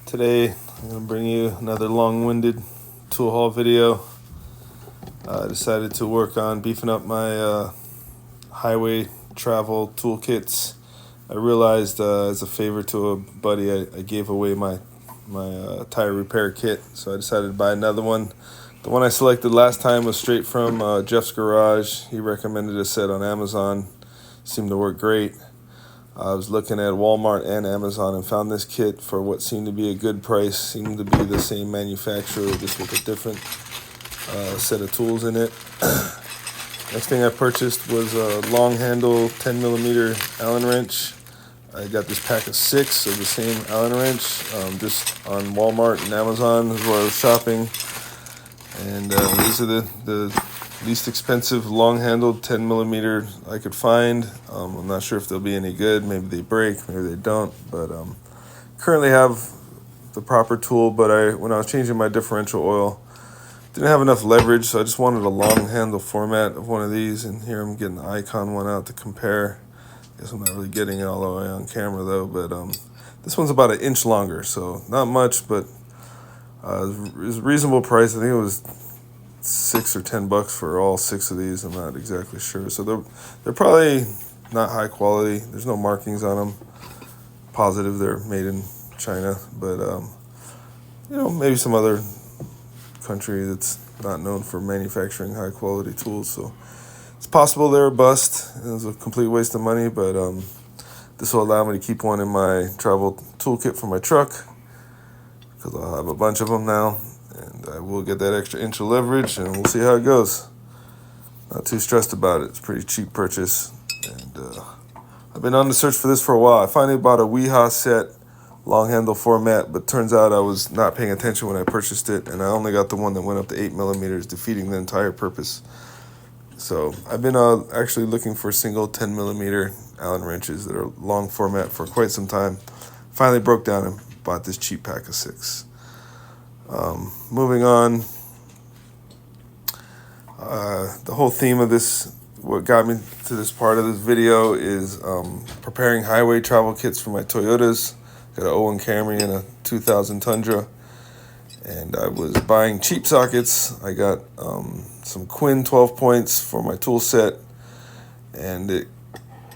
Today I'm going to bring you another long-winded tool haul video. I decided to work on beefing up my highway travel toolkits. I realized as a favor to a buddy I gave away my tire repair kit, so I decided to buy another one. The one I selected last time was straight from Jeff's Garage. He recommended a set on Amazon. Seemed to work great. I was looking at Walmart and Amazon and found this kit for what seemed to be a good price. Seemed to be the same manufacturer, just with a different set of tools in it. Next thing I purchased was a long handle 10 millimeter Allen wrench. I got this pack of 6 of the same Allen wrench just on Walmart and Amazon is where I was shopping. And these are the least expensive long-handled 10 millimeter I could find. I'm not sure if they'll be any good. Maybe they break, maybe they don't. But currently have the proper tool. But when I was changing my differential oil, didn't have enough leverage, so I just wanted a long handle format of one of these. And here I'm getting the Icon one out to compare. Guess I'm not really getting it all the way on camera though. But this one's about an inch longer, so not much, but it was a reasonable price. I think it was $6 or $10 for all 6 of these. I'm not exactly sure. So they're probably not high quality. There's no markings on them. Positive they're made in China, but maybe some other country that's not known for manufacturing high quality tools. So it's possible they're a bust. It was a complete waste of money, but this will allow me to keep one in my travel toolkit for my truck because I'll have a bunch of them now. And I will get that extra inch of leverage, and we'll see how it goes. Not too stressed about it. It's a pretty cheap purchase. And I've been on the search for this for a while. I finally bought a Weeha set, long handle format, but turns out I was not paying attention when I purchased it, and I only got the one that went up to 8 millimeters, defeating the entire purpose. So I've been actually looking for single 10 millimeter Allen wrenches that are long format for quite some time. Finally broke down and bought this cheap pack of 6. Moving on, the whole theme of this, what got me to this part of this video is preparing highway travel kits for my Toyotas. Got an 01 Camry and a 2000 Tundra, and I was buying cheap sockets. I got some Quinn 12 points for my tool set, and it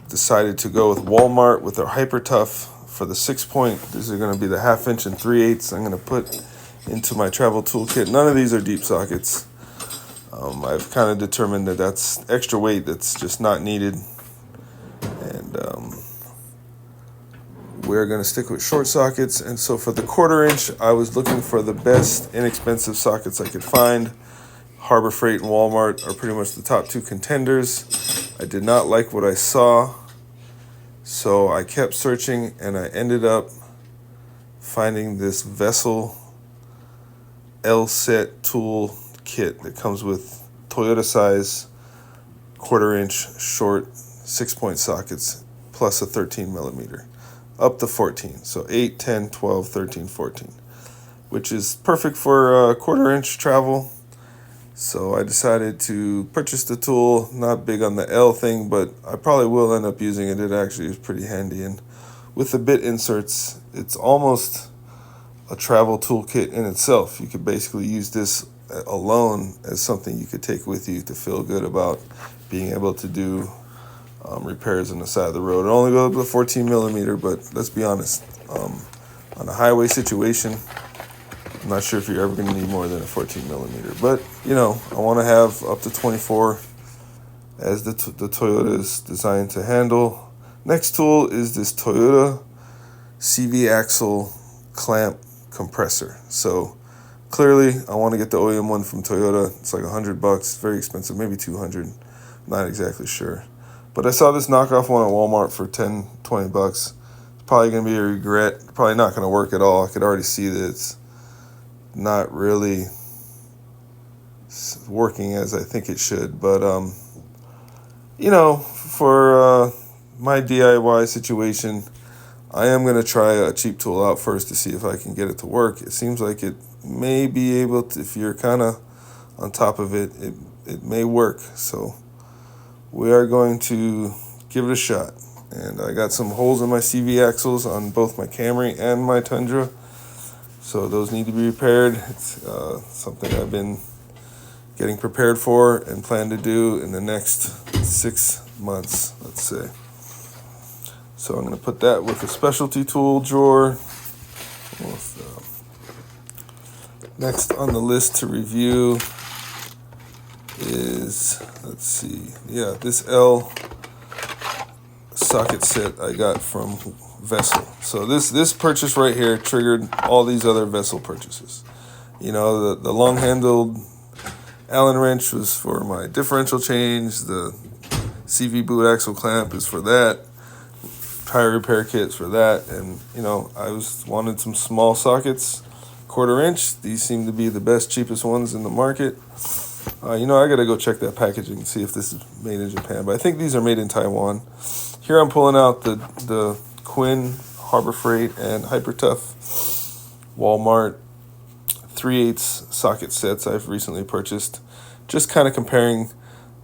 decided to go with Walmart with their Hyper Tough for the 6 point. These are going to be the 1/2 inch and 3/8 I'm going to put into my travel toolkit. None of these are deep sockets. I've kind of determined that that's extra weight that's just not needed, and we're going to stick with short sockets. And so for the 1/4 inch, I was looking for the best inexpensive sockets I could find. Harbor Freight and Walmart are pretty much the top 2 contenders. I did not like what I saw, so I kept searching, and I ended up finding this Vessel L-set tool kit that comes with Toyota size 1/4 inch short 6-point sockets plus a 13 millimeter up to 14. So 8, 10, 12, 13, 14, which is perfect for 1/4 inch travel. So I decided to purchase the tool. Not big on the L thing, but I probably will end up using it. It actually is pretty handy. And with the bit inserts, it's almost a travel toolkit in itself. You could basically use this alone as something you could take with you to feel good about being able to do repairs on the side of the road. It only goes up to 14 millimeter, but let's be honest, on a highway situation, I'm not sure if you're ever going to need more than a 14 millimeter. But, I want to have up to 24 as the Toyota is designed to handle. Next tool is this Toyota CV axle clamp compressor. So clearly I want to get the OEM one from Toyota. It's like $100, very expensive, maybe 200, not exactly sure. But I saw this knockoff one at Walmart for $10, $20. It's probably going to be a regret. Probably not going to work at all. I could already see that it's not really working as I think it should. But for my DIY situation, I am going to try a cheap tool out first to see if I can get it to work. It seems like it may be able to, if you're kind of on top of it, it may work. So we are going to give it a shot. And I got some holes in my CV axles on both my Camry and my Tundra. So those need to be repaired. It's something I've been getting prepared for and plan to do in the next 6 months, let's say. So I'm going to put that with a specialty tool drawer. Next on the list to review is, let's see, this L socket set I got from Vessel. So this purchase right here triggered all these other Vessel purchases. You know, the long-handled Allen wrench was for my differential change. The CV boot axle clamp is for that. Tire repair kits for that. And, you know, I wanted some small sockets, 1/4 inch. These seem to be the best, cheapest ones in the market. You know, I got to go check that packaging and see if this is made in Japan. But I think these are made in Taiwan. Here I'm pulling out the Quinn, Harbor Freight, and Hyper Tough Walmart 3/8 socket sets I've recently purchased. Just kind of comparing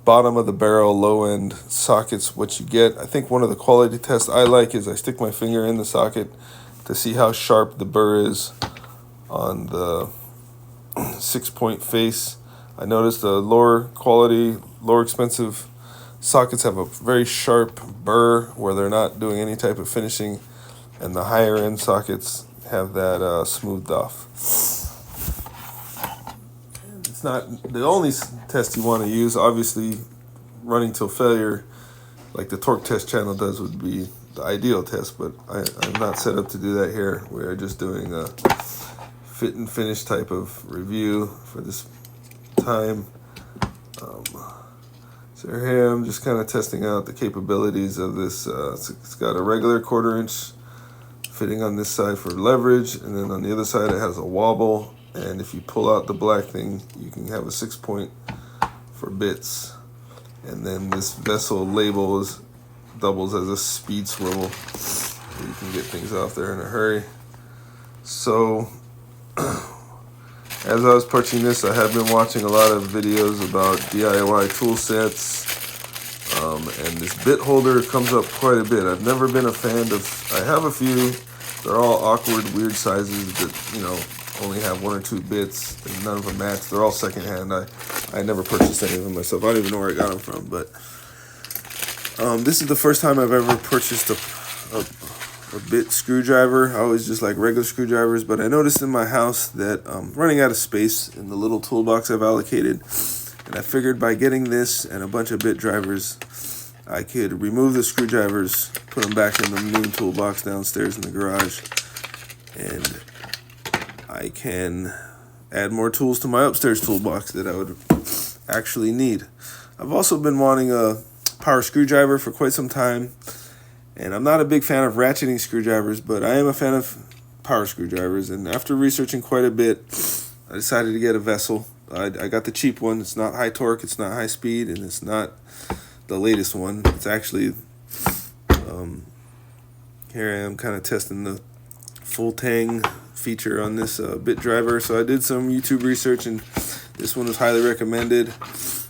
bottom of the barrel, low end sockets, what you get. I think one of the quality tests I like is I stick my finger in the socket to see how sharp the burr is on the 6-point face. I noticed the lower quality, lower expensive sockets have a very sharp burr where they're not doing any type of finishing, and the higher end sockets have that smoothed off. It's not the only test you want to use. Obviously, running till failure, like the torque test channel does, would be the ideal test, but I'm not set up to do that here. We're just doing a fit and finish type of review for this time. So here I'm just kind of testing out the capabilities of this. It's got a regular 1/4 inch fitting on this side for leverage, and then on the other side it has a wobble, and if you pull out the black thing you can have a 6-point for bits, and then this Vessel label doubles as a speed swivel, so you can get things off there in a hurry. So as I was purchasing this, I have been watching a lot of videos about DIY tool sets, and this bit holder comes up quite a bit. I've never been a fan of, I have a few, they're all awkward, weird sizes that, you know, only have 1 or 2 bits, and none of them match. They're all secondhand. I never purchased any of them myself. I don't even know where I got them from, but this is the first time I've ever purchased a bit screwdriver. I always just like regular screwdrivers, but I noticed in my house that I'm running out of space in the little toolbox I've allocated, and I figured by getting this and a bunch of bit drivers, I could remove the screwdrivers, put them back in the main toolbox downstairs in the garage, and I can add more tools to my upstairs toolbox that I would actually need. I've also been wanting a power screwdriver for quite some time, and I'm not a big fan of ratcheting screwdrivers, but I am a fan of power screwdrivers. And after researching quite a bit, I decided to get a Vessel. I got the cheap one. It's not high torque, it's not high speed, and it's not the latest one. It's actually, here I am kind of testing the full tang feature on this bit driver. So I did some YouTube research, and this one was highly recommended.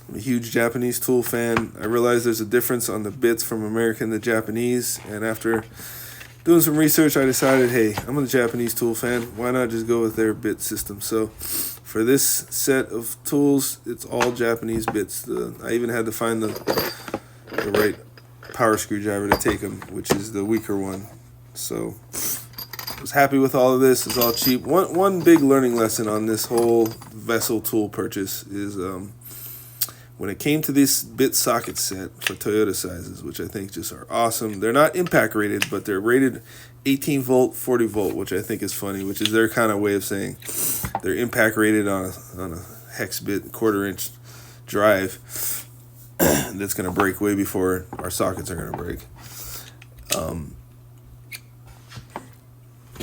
I'm a huge Japanese tool fan. I realized there's a difference on the bits from American to Japanese, and after doing some research, I decided, hey, I'm a Japanese tool fan. Why not just go with their bit system? So for this set of tools, it's all Japanese bits. I even had to find the right power screwdriver to take them, which is the weaker one. So I was happy with all of this. It's all cheap. One big learning lesson on this whole Vessel tool purchase is when it came to this bit socket set for Toyota sizes, which I think just are awesome. They're not impact rated, but they're rated 18 volt, 40 volt, which I think is funny, which is their kind of way of saying they're impact rated on a hex bit 1/4 inch drive that's going to break way before our sockets are going to break.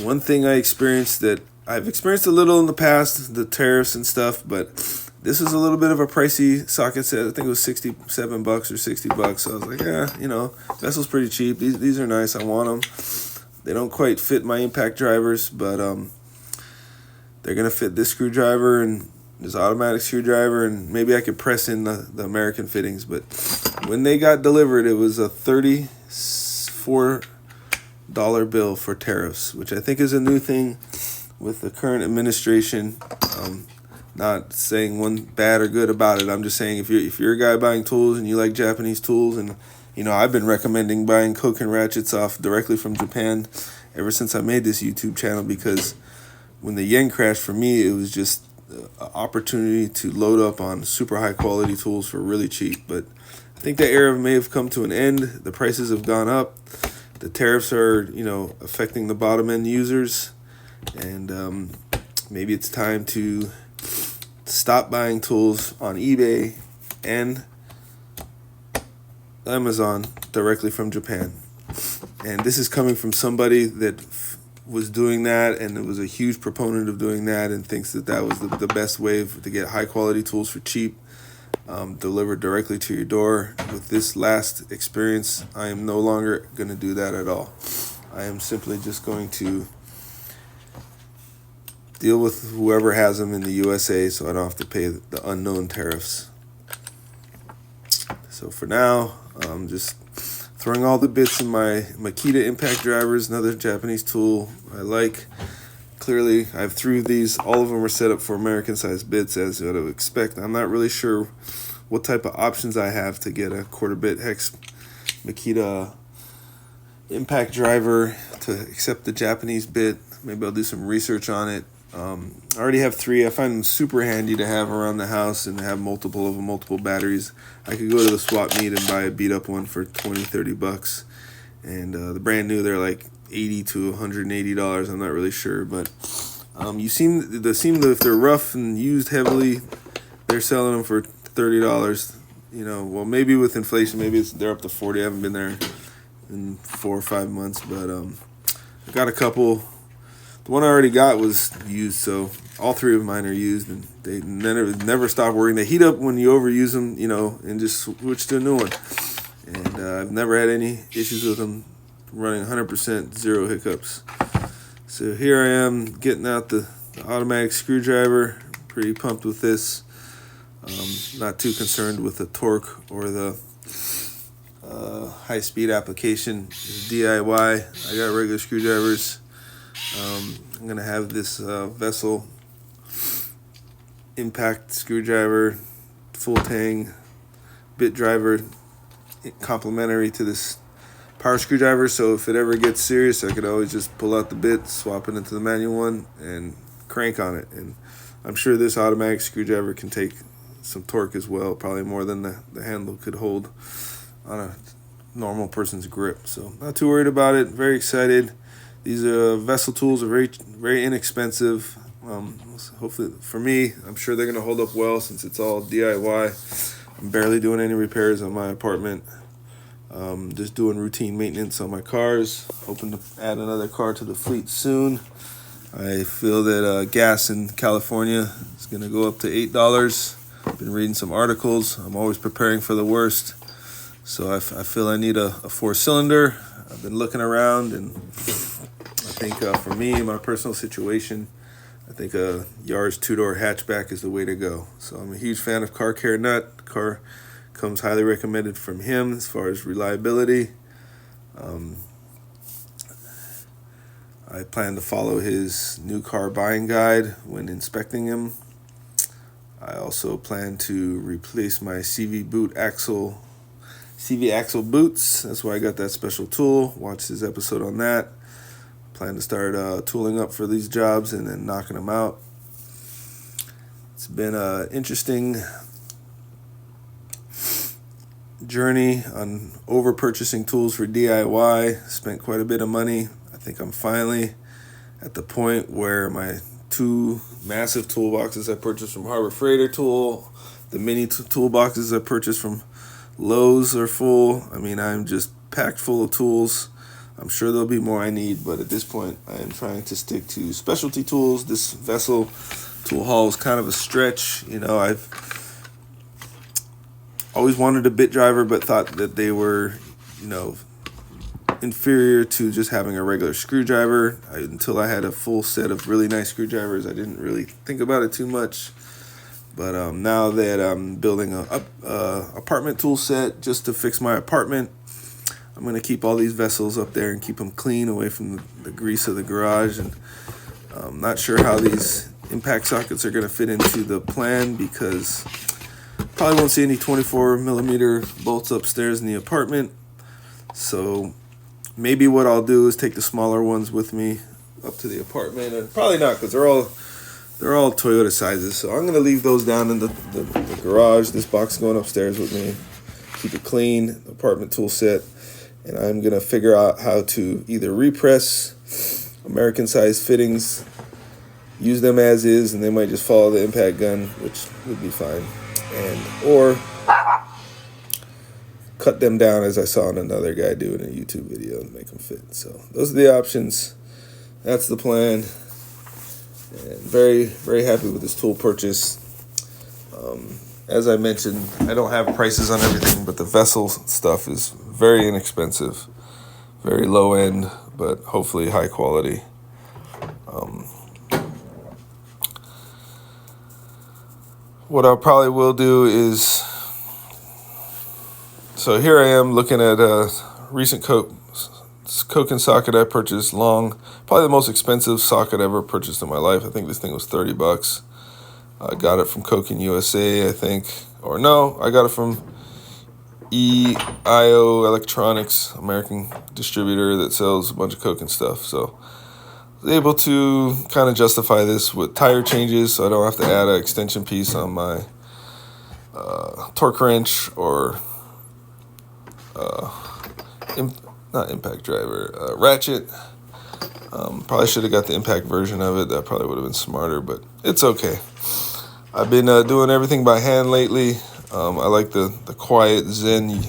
One thing I experienced that I've experienced a little in the past, the tariffs and stuff, but this is a little bit of a pricey socket set. I think it was $67 or $60. So I was like, yeah, you know, Vessel's pretty cheap. These are nice. I want them. They don't quite fit my impact drivers, but they're going to fit this screwdriver and this automatic screwdriver, and maybe I could press in the American fittings. But when they got delivered, it was a $34 bill for tariffs, which I think is a new thing with the current administration. Not saying one bad or good about it. I'm just saying if you're a guy buying tools and you like Japanese tools, and I've been recommending buying Koken ratchets off directly from Japan ever since I made this YouTube channel, because when the yen crashed, for me it was just an opportunity to load up on super high quality tools for really cheap. But I think that era may have come to an end. The prices have gone up. The tariffs are, affecting the bottom end users, and maybe it's time to stop buying tools on eBay and Amazon directly from Japan. And this is coming from somebody that was doing that and was a huge proponent of doing that, and thinks that was the best way to get high quality tools for cheap, delivered directly to your door. With this last experience, I am no longer going to do that at all. I am simply just going to deal with whoever has them in the USA, so I don't have to pay the unknown tariffs. So for now, I'm just throwing all the bits in my Makita impact drivers, another Japanese tool I like. Clearly, I've threw these. All of them are set up for American-sized bits, as you would expect. I'm not really sure what type of options I have to get a quarter-bit hex Makita impact driver to accept the Japanese bit. Maybe I'll do some research on it. I already have 3. I find them super handy to have around the house and have multiple of them, multiple batteries. I could go to the swap meet and buy a beat-up one for $20-$30, and the brand new, they're like $80 to $180. I'm not really sure, but they seem to, if they're rough and used heavily, they're selling them for $30. Well, maybe with inflation, maybe they're up to $40. I haven't been there in 4 or 5 months, but I got a couple. The one I already got was used, so all 3 of mine are used, and they never stop working. They heat up when you overuse them, and just switch to a new one. And I've never had any issues with them running 100%, 0 hiccups. So here I am getting out the automatic screwdriver. Pretty pumped with this. Not too concerned with the torque or the high-speed application. DIY. I got regular screwdrivers. I'm going to have this vessel impact screwdriver, full tang bit driver, complementary to this power screwdriver. So if it ever gets serious, I could always just pull out the bit, swap it into the manual one, and crank on it. And I'm sure this automatic screwdriver can take some torque as well, probably more than the handle could hold on a normal person's grip. So not too worried about it. Very excited. These vessel tools are very, very inexpensive. Hopefully, for me, I'm sure they're going to hold up well since it's all DIY. I'm barely doing any repairs on my apartment. Just doing routine maintenance on my cars. Hoping to add another car to the fleet soon. I feel that gas in California is going to go up to $8. I've been reading some articles. I'm always preparing for the worst. So I feel I need a 4-cylinder. I've been looking around, and I think for me, my personal situation, I think a Yaris 2-door hatchback is the way to go. So I'm a huge fan of Car Care Nut. The car comes highly recommended from him as far as reliability. I plan to follow his new car buying guide when inspecting him. I also plan to replace my CV axle boots. That's why I got that special tool. Watch his episode on that. Plan to start tooling up for these jobs and then knocking them out. It's been an interesting journey on over purchasing tools for DIY. Spent quite a bit of money. I think I'm finally at the point where my 2 massive toolboxes I purchased from Harbor Freighter Tool, the mini toolboxes I purchased from Lowe's are full. I mean, I'm just packed full of tools. I'm sure there'll be more I need, but at this point, I am trying to stick to specialty tools. This vessel tool haul is kind of a stretch. I've always wanted a bit driver, but thought that they were, inferior to just having a regular screwdriver. Until I had a full set of really nice screwdrivers, I didn't really think about it too much. But now that I'm building a apartment tool set just to fix my apartment, I'm going to keep all these vessels up there and keep them clean, away from the grease of the garage. And I'm not sure how these impact sockets are going to fit into the plan, because probably won't see any 24 millimeter bolts upstairs in the apartment. So maybe what I'll do is take the smaller ones with me up to the apartment, and probably not, because they're all Toyota sizes. So I'm going to leave those down in the garage. This box going upstairs with me. Keep it clean, apartment tool set, and I'm going to figure out how to either repress American size fittings, use them as is, and they might just follow the impact gun, which would be fine, or cut them down as I saw another guy do in a YouTube video and make them fit. So those are the options. That's the plan. And very, very happy with this tool purchase. As I mentioned, I don't have prices on everything, but the vessel stuff is very inexpensive, very low end, but hopefully high quality. What I probably will do is, so here I am looking at a recent Koken socket I purchased, long, probably the most expensive socket I ever purchased in my life. I think this thing was $30. I got it from Koken USA, I think, or no, I got it from EIO Electronics, American distributor that sells a bunch of Koken stuff. So I was able to kind of justify this with tire changes, so I don't have to add an extension piece on my torque wrench or not impact driver, ratchet. Probably should have got the impact version of it. That probably would have been smarter, but it's okay. I've been doing everything by hand lately. I like the quiet Zen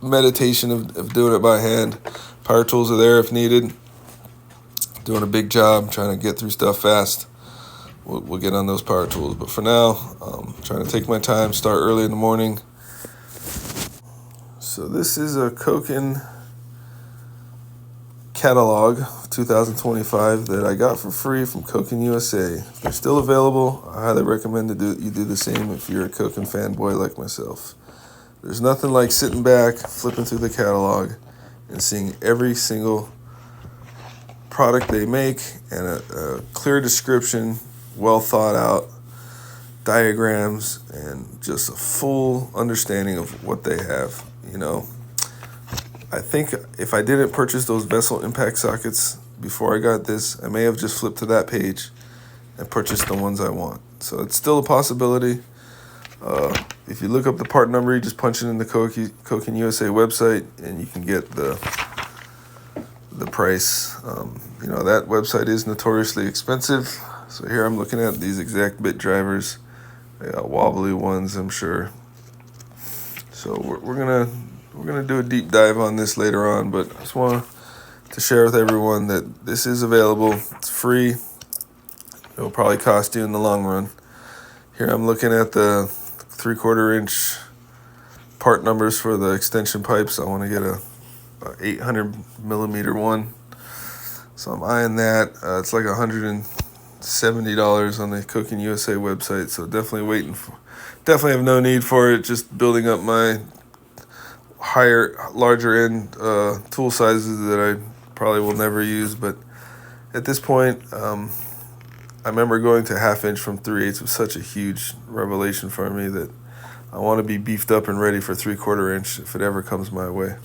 meditation of doing it by hand. Power tools are there if needed. Doing a big job, trying to get through stuff fast. We'll get on those power tools. But for now, trying to take my time, start early in the morning. So this is a Koken catalog of 2025 that I got for free from Koken USA. If they're still available, I highly recommend you do the same if you're a Koken fanboy like myself. There's nothing like sitting back, flipping through the catalog, and seeing every single product they make, and a clear description, well thought out diagrams, and just a full understanding of what they have. I think if I didn't purchase those vessel impact sockets before I got this, I may have just flipped to that page and purchased the ones I want. So it's still a possibility. If you look up the part number, you just punch it in the Koken USA website, and you can get the price. That website is notoriously expensive. So here I'm looking at these exact bit drivers. They got wobbly ones, I'm sure. So we're gonna do a deep dive on this later on, but I just want to share with everyone that this is available. It's free. It'll probably cost you in the long run. Here I'm looking at the 3/4 inch part numbers for the extension pipes. I want to get a 800 millimeter one, so I'm eyeing that. It's like $170 on the Koken USA website, so definitely have no need for it. Just building up my larger end tool sizes that I probably will never use. But at this point, I remember going to 1/2 inch from 3/8 was such a huge revelation for me that I want to be beefed up and ready for 3/4 inch if it ever comes my way.